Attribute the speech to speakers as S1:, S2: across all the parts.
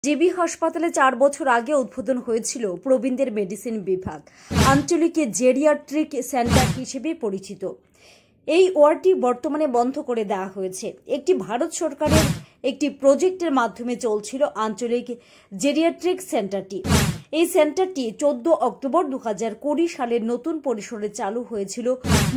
S1: GB হাসপাতালে 4 বছর আগে উদ্বোধন হয়েছিল প্রবীণদের মেডিসিন বিভাগ, আঞ্চলিক জেরিয়াট্রিক সেন্টার হিসেবে পরিচিত। এই ওয়ার্ডটি বর্তমানে বন্ধ করে দেওয়া হয়েছে। একটি ভারত সরকারের একটি প্রজেক্টের মাধ্যমে চলছিল আঞ্চলিক জেরিয়াট্রিক সেন্টারটি। এই সেন্টারটি 14 অক্টোবর 2020 সালের নতুন পরিসরে চালু হয়েছিল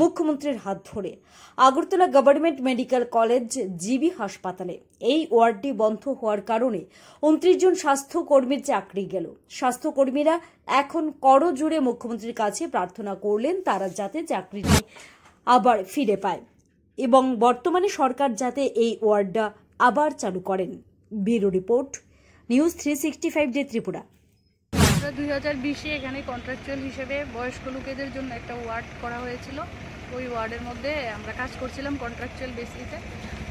S1: মুখ্যমন্ত্রীর হাত ধরে Agartala government medical college GB হাসপাতালে। এই ওয়ার্ডটি বন্ধ হওয়ার কারণে 29 জন স্বাস্থ্যকর্মীর চাকরি গেল। স্বাস্থ্যকর্মীরা এখন করজোড়ে মুখ্যমন্ত্রীর কাছে প্রার্থনা করলেন তারা যাতে চাকরিটি আবার ফিরে পায় এবং বর্তমানে সরকার যাতে এই ওয়ার্ডটা আবার চালু করেন। Bureau report, news 365 day Tripura.
S2: 2020-এ এখানে কন্ট্রাকচুয়াল হিসেবে বয়স্ক লোকেদের জন্য একটা ওয়ার্ড করা হয়েছিল। ওই ওয়ার্ডের মধ্যে আমরা কাজ করছিলাম কন্ট্রাকচুয়াল বেসিসে।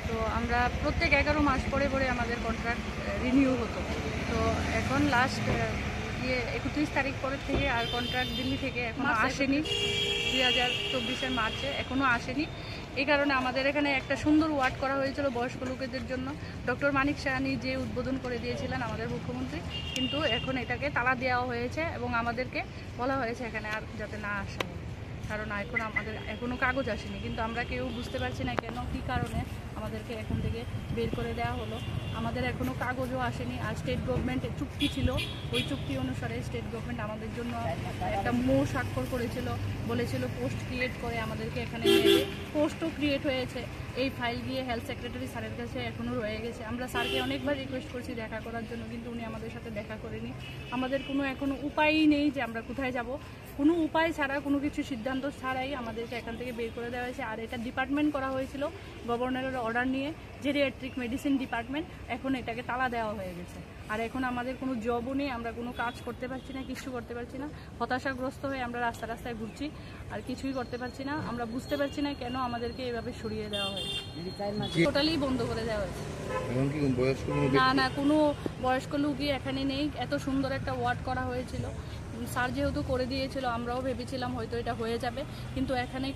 S2: তো আমরা প্রত্যেক 11 মাস পরে পরে আমাদের কন্ট্রাক্ট রিনিউ হতো। তো এখন লাস্ট 31 তারিখ পরের থেকে আর কন্ট্রাক্ট দিল্লি থেকে এখনও আসেনি। 2024-এর মার্চে এখনও আসেনি। এই কারণে আমাদের এখানে একটা সুন্দর ওয়ার্ড করা হয়েছিল বয়স্ক লোকেদের জন্য। ডক্টর মানিক সাহানি যে উদ্বোধন করে দিয়েছিলেন আমাদের মুখ্যমন্ত্রী, কিন্তু এখন এটাকে তালা দেওয়া হয়েছে এবং আমাদেরকে বলা হয়েছে এখানে আর যাতে না আসা হয়, কারণ এখন আমাদের এখনও কাগজ আসেনি। কিন্তু আমরা কেউ বুঝতে পারছি না কেন, কী কারণে আমাদেরকে এখন থেকে বের করে দেওয়া হলো। আমাদের এখনও কাগজও আসেনি। আর স্টেট গভর্নমেন্টের চুক্তি ছিল, ওই চুক্তি অনুসারে স্টেট গভর্নমেন্ট আমাদের জন্য একটা স্বাক্ষর করেছিল, বলেছিল পোস্ট ক্রিয়েট করে আমাদেরকে এখানে নেবে। পোস্টও ক্রিয়েট হয়েছে। এই ফাইল গিয়ে হেলথ সেক্রেটারি স্যারের কাছে এখনও রয়ে গেছে। আমরা স্যারকে অনেকবার রিকোয়েস্ট করছি দেখা করার জন্য, কিন্তু উনি আমাদের সাথে দেখা করেনি। আমাদের কোনো এখনও উপায়ই নেই যে আমরা কোথায় যাব। কোনো উপায় ছাড়া, কোনো কিছু সিদ্ধান্ত ছাড়াই আমাদেরকে এখান থেকে বের করে দেওয়া হয়েছে। আর এটা ডিপার্টমেন্ট করা হয়েছিল গভর্নরের অর্ডার নিয়ে, জেরিয়াট্রিক মেডিসিন ডিপার্টমেন্ট। এখন এটাকে তালা দেওয়া হয়ে গেছে। আর এখন আমাদের কোনো জবও নেই, আমরা কোনো কাজ করতে পারছি না, কিছু করতে পারছি না। হতাশাগ্রস্ত হয়ে আমরা রাস্তায় ঘুরছি, আর কিছুই করতে পারছি না। আমরা বুঝতে পারছি না কেন আমাদেরকে এভাবে সরিয়ে দেওয়া হয়েছে। টোটালি বন্ধ করে দেওয়া হয়েছে। না, কোনো বয়স্ক লোকই এখানে নেই। এত সুন্দর একটা ওয়ার্ড করা হয়েছিল, স্যার যেহেতু করে দিয়েছিল, আমরাও ভেবেছিলাম হয়তো এটা হয়ে যাবে। কিন্তু এখানে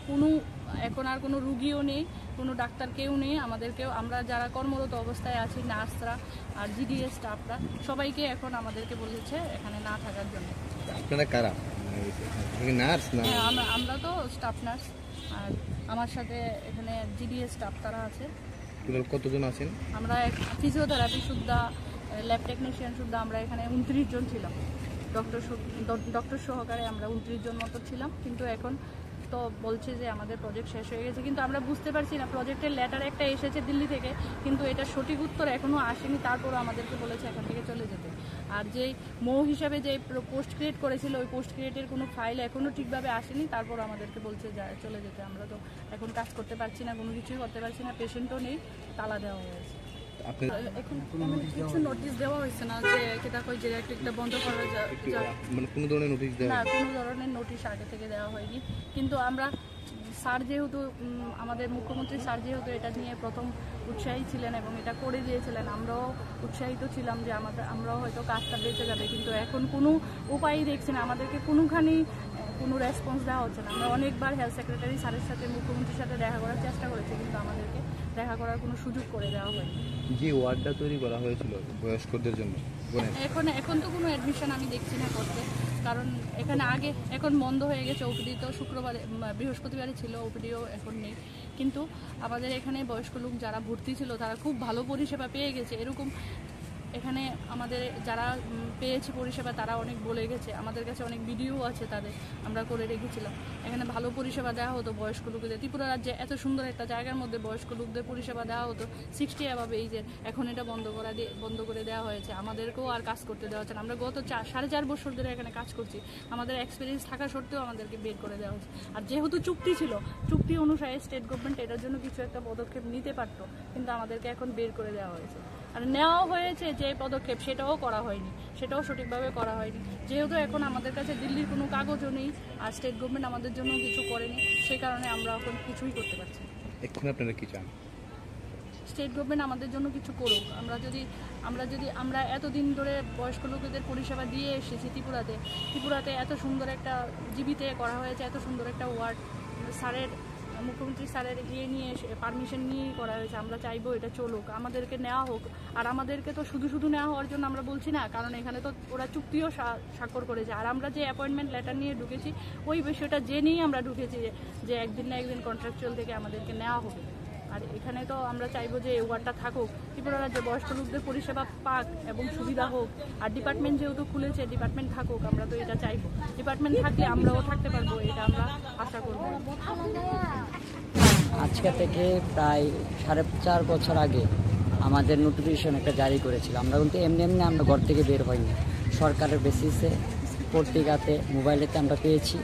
S2: এখন আর কোনো রুগীও নেই, কোনো ডাক্তার কেউ নেই। আমাদেরকেও, আমরা যারা কর্মরত অবস্থায় আছি, নার্সরা আর জিডিএস স্টাফরা, সবাইকে এখন আমাদেরকে বলেছে এখানে না থাকার জন্য।
S3: আপনারা কারা? নার্স না?
S2: হ্যাঁ, আমরা তো স্টাফ নার্স, আর আমার সাথে এখানে জিডিএস স্টাফ তারা আছে।
S3: কতজন আছেন?
S2: আমরা ফিজিওথেরাপি সুদ্ধা, ল্যাব টেকনিশিয়ান সুদ্ধা আমরা এখানে 29 জন ছিলাম। ডক্টর সহকারে আমরা 29 জন মতো ছিলাম। কিন্তু এখন তো বলছে যে আমাদের প্রজেক্ট শেষ হয়ে গেছে, কিন্তু আমরা বুঝতে পারছি না। প্রজেক্টের লেটার একটা এসেছে দিল্লি থেকে, কিন্তু এটা সঠিক উত্তর এখনও আসেনি। তারপরও আমাদেরকে বলেছে এখান থেকে চলে যেতে। আর যেই হিসাবে যে পোস্ট ক্রিয়েট করেছিল, ওই পোস্ট ক্রিয়েটের কোনো ফাইল এখনও ঠিকভাবে আসেনি। তারপর আমাদেরকে বলছে চলে যেতে। আমরা তো এখন কাজ করতে পারছি না, কোনো কিছুই করতে পারছি না। পেশেন্টও নেই, তালা দেওয়া হয়েছে। এখন কিছু নোটিশ দেওয়া হয়েছে না যে জেরিয়াট্রিকটা বন্ধ করা যায়,
S3: মানে কোনো ধরনের নোটিশ দেওয়া
S2: না, কোনো ধরনের নোটিশ আগে থেকে দেওয়া হয়নি। কিন্তু আমরা স্যার যেহেতু, আমাদের মুখ্যমন্ত্রী স্যার যেহেতু এটা নিয়ে প্রথম উৎসাহী ছিলেন এবং এটা করে দিয়েছিলেন, আমরাও উৎসাহিত ছিলাম যে আমরাও হয়তো কাজটা বেঁচে যাবে। কিন্তু এখন কোনো উপায়ই দেখছি না, আমাদেরকে কোনোখানি কোনো রেসপন্স দেওয়া হচ্ছে না। আমরা অনেকবার হেলথ সেক্রেটারি স্যারের সাথে, মুখ্যমন্ত্রীর সাথে দেখা করার চেষ্টা করেছি, কিন্তু আমাদেরকে দেখা করার কোনো সুযোগ করে দেওয়া হয়নি।
S3: যে ওয়ার্ডটা তৈরি করা হয়েছিল বয়স্কদের জন্য,
S2: এখন তো কোনো অ্যাডমিশন আমি দেখছি না করতে, কারণ এখানে এখন বন্ধ হয়ে গেছে। ওপিডি তো শুক্রবারে, বৃহস্পতিবারে ছিল, ওপিডিও এখন নেই। কিন্তু আমাদের এখানে বয়স্ক লোক যারা ভর্তি ছিল তারা খুব ভালো পরিষেবা পেয়ে গেছে। এরকম এখানে আমাদের যারা পেয়েছে পরিষেবা তারা অনেক বলে গেছে, আমাদের কাছে অনেক ভিডিও আছে তাদের, আমরা করে রেখেছিলাম। এখানে ভালো পরিষেবা দেওয়া হতো বয়স্ক লোকদের। ত্রিপুরা রাজ্যে এত সুন্দর একটা জায়গার মধ্যে বয়স্ক লোকদের পরিষেবা দেওয়া হতো 60 অ্যাবাভ এইজের। এখন এটা বন্ধ করে দেওয়া হয়েছে। আমাদেরকেও আর কাজ করতে দেওয়া হচ্ছে না। আমরা গত 4.5 বছর ধরে এখানে কাজ করছি, আমাদের এক্সপিরিয়েন্স থাকা সত্ত্বেও আমাদেরকে বের করে দেওয়া হচ্ছে। আর যেহেতু চুক্তি ছিল, চুক্তি অনুসারে স্টেট গভর্নমেন্ট এটার জন্য কিছু একটা পদক্ষেপ নিতে পারতো, কিন্তু আমাদেরকে এখন বের করে দেওয়া হয়েছে। আর নেওয়া হয়েছে যে পদক্ষেপ, সেটাও করা হয়নি, সেটাও সঠিকভাবে করা হয়নি। যেহেতু এখন আমাদের কাছে দিল্লির কোনো কাগজও নেই, আর স্টেট গভর্নমেন্ট আমাদের জন্য কিছু করেনি, সেই কারণে আমরা এখন কিছুই করতে পারছি না।
S3: এখন আপনারা কি চান?
S2: স্টেট গভর্নমেন্ট আমাদের জন্য কিছু করুক। আমরা এতদিন ধরে বয়স্ক লোকেদের পরিষেবা দিয়ে এসেছি ত্রিপুরাতে এত সুন্দর একটা জিবিতে করা হয়েছে, এত সুন্দর একটা ওয়ার্ড। স্যারের মুখ্যমন্ত্রী স্যারের নিয়ে পারমিশন নিয়েই করা হয়েছে। আমরা চাইবো এটা চলুক, আমাদেরকে নেওয়া হোক। আর আমাদেরকে তো শুধু শুধু নেওয়া হওয়ার জন্য আমরা বলছি না, কারণ এখানে তো ওরা চুক্তিও স্বাক্ষর করেছে। আর আমরা যে অ্যাপয়েন্টমেন্ট লেটার নিয়ে ঢুকেছি ওই বিষয়টা জেনেই আমরা ঢুকেছি যে একদিন না একদিন কন্ট্রাকচুয়াল থেকে আমাদেরকে নেওয়া হবে। আর এখানে তো আমরা চাইবো যে ওয়ার্ডটা থাকুক, ত্রিপুরা রাজ্যে বয়স্ক লোকদের পরিষেবা পাক এবং সুবিধা হোক। আর ডিপার্টমেন্ট যেহেতু খুলেছে, ডিপার্টমেন্ট থাকুক, আমরা তো এটা চাইবো। ডিপার্টমেন্ট থাকলে আমরাও থাকতে পারবো, এটা আমরা আশা করবো।
S4: আজকে থেকে প্রায় 4.5 বছর আগে আমাদের নোটিফিকেশন একটা জারি করেছিল। আমরা কিন্তু এমনি আমরা ঘর থেকে বের হইনি, সরকারের বেসিসে পত্রিকাতে মোবাইলেতে আমরা পেয়েছি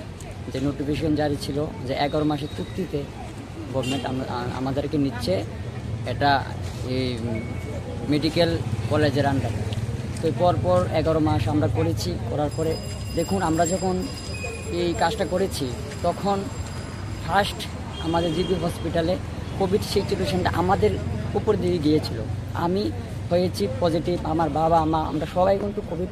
S4: যে নোটিফিকেশন জারি ছিল যে 11 মাসের চুক্তিতে গভর্নমেন্ট আমাদেরকে নিচ্ছে, এটা এই মেডিকেল কলেজের আন্ডারে। তো পরপর 11 মাস আমরা করেছি, করার পরে দেখুন আমরা যখন এই কাজটা করেছি তখন ফার্স্ট আমাদের জিবি হসপিটালে কোভিড সিচুয়েশনটা আমাদের উপর দিয়ে গিয়েছিল। আমি হয়েছি পজিটিভ, আমার বাবা মা আমরা সবাই কিন্তু কোভিড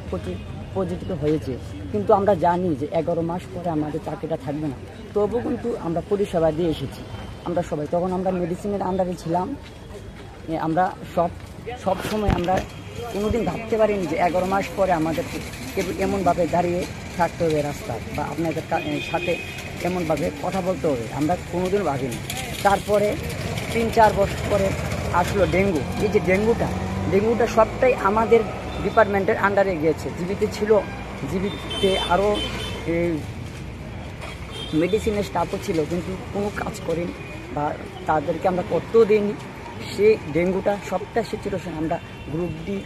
S4: পজিটিভ হয়েছে। কিন্তু আমরা জানি যে 11 মাস পরে আমাদের চাকরিটা থাকবে না, তবু কিন্তু আমরা পরিষেবা দিয়ে এসেছি। আমরা সবাই তখন আমরা মেডিসিনের আন্ডারে ছিলাম। আমরা সব সময় আমরা কোনোদিন ভাবতে পারিনি যে 11 মাস পরে আমাদের এমনভাবে দাঁড়িয়ে থাকতে হবে রাস্তা বা আপনাদের সাথে এমনভাবে কথা বলতে হবে, আমরা কোনোদিন ভাবিনি। তারপরে 3-4 বছর পরে আসলো ডেঙ্গু। এই যে ডেঙ্গুটা সবটাই আমাদের ডিপার্টমেন্টের আন্ডারে গিয়েছে। জিবিতে ছিল, জিবিতে আরও মেডিসিনের স্টাফও ছিল, কিন্তু কোনো কাজ করেনি বা তাদেরকে আমরা করতেও দিইনি। সেই ডেঙ্গুটা সবটা সিচুয়েশন আমরা group D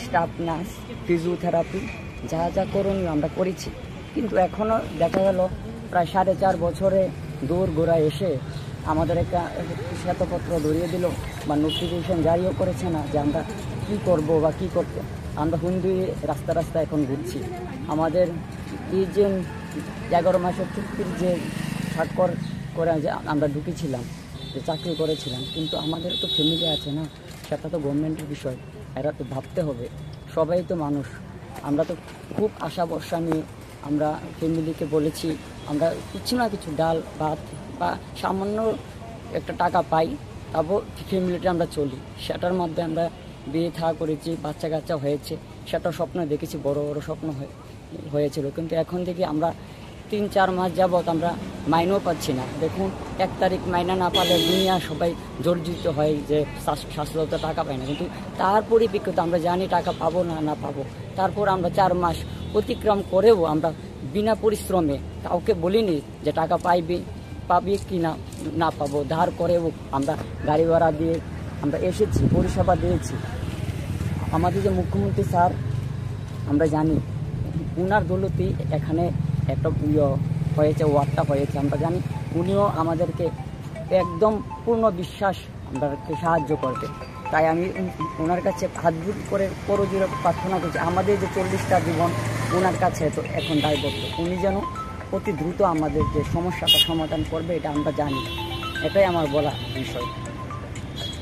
S4: staff, nurse, physiotherapy যা যা করণীয় আমরা করেছি। কিন্তু এখনও দেখা গেল প্রায় 4.5 বছরে দৌড় গোড়া এসে আমাদের একটা শ্বেতপত্র ধরিয়ে দিল বা নোটিফিকেশন জারিও করেছে না যে আমরা কী করবো বা কী করতে। আমরা হুন্দি রাস্তা এখন ঘুরছি। আমাদের এই যে 11 মাসের চুক্তির যে স্বাক্ষর করে যে আমরা ঢুকেছিলাম, যে চাকরি করেছিলাম, কিন্তু আমাদের তো ফ্যামিলি আছে না, সেটা তো গভর্নমেন্টের বিষয়, এরা তো ভাবতে হবে। সবাই তো মানুষ, আমরা তো খুব আশা ভরসা নিয়ে আমরা ফ্যামিলিকে বলেছি আমরা কিছু না কিছু ডাল ভাত বা সামান্য একটা টাকা পাই, তারপর ফ্যামিলিটা আমরা চলি। সেটার মধ্যে আমরা বিয়ে থা করেছি, বাচ্চা কাচ্চা হয়েছে, সেটা স্বপ্ন দেখেছি, বড় বড় স্বপ্ন হয়েছিল। কিন্তু এখন থেকে আমরা 3-4 মাস যাবৎ আমরা মাইনেও পাচ্ছি না। দেখুন 1 তারিখ মাইনা না পালে দুনিয়া সবাই জর্জরিত হয় যে স্বাস্থ্যতা টাকা পায় না, কিন্তু তার পরিপ্রেক্ষিতে আমরা জানি টাকা পাবো না পাবো। তারপর আমরা 4 মাস অতিক্রম করেও আমরা বিনা পরিশ্রমে কাউকে বলিনি যে টাকা পাবি কি না পাবো, ধার করেও আমরা গাড়ি ভাড়া দিয়ে আমরা এসেছি, পরিষেবা দিয়েছি। আমাদের যে মুখ্যমন্ত্রী স্যার, আমরা জানি উনার দৌলতেই এখানে একটা হয়েছে, ওয়ার্ডটা হয়েছে। আমরা জানি উনিও আমাদেরকে একদম পূর্ণ বিশ্বাস আমাদেরকে সাহায্য করবে। তাই আমি ওনার কাছে হাত জোড় করে করজোড়ে প্রার্থনা করছি, আমাদের যে 40টা জীবন ওনার কাছে তো এখন দায়বদ্ধ। উনি যেন অতি দ্রুত আমাদের যে সমস্যাটা সমাধান করবে, এটা আমরা জানি। এটাই আমার বলা বিষয়।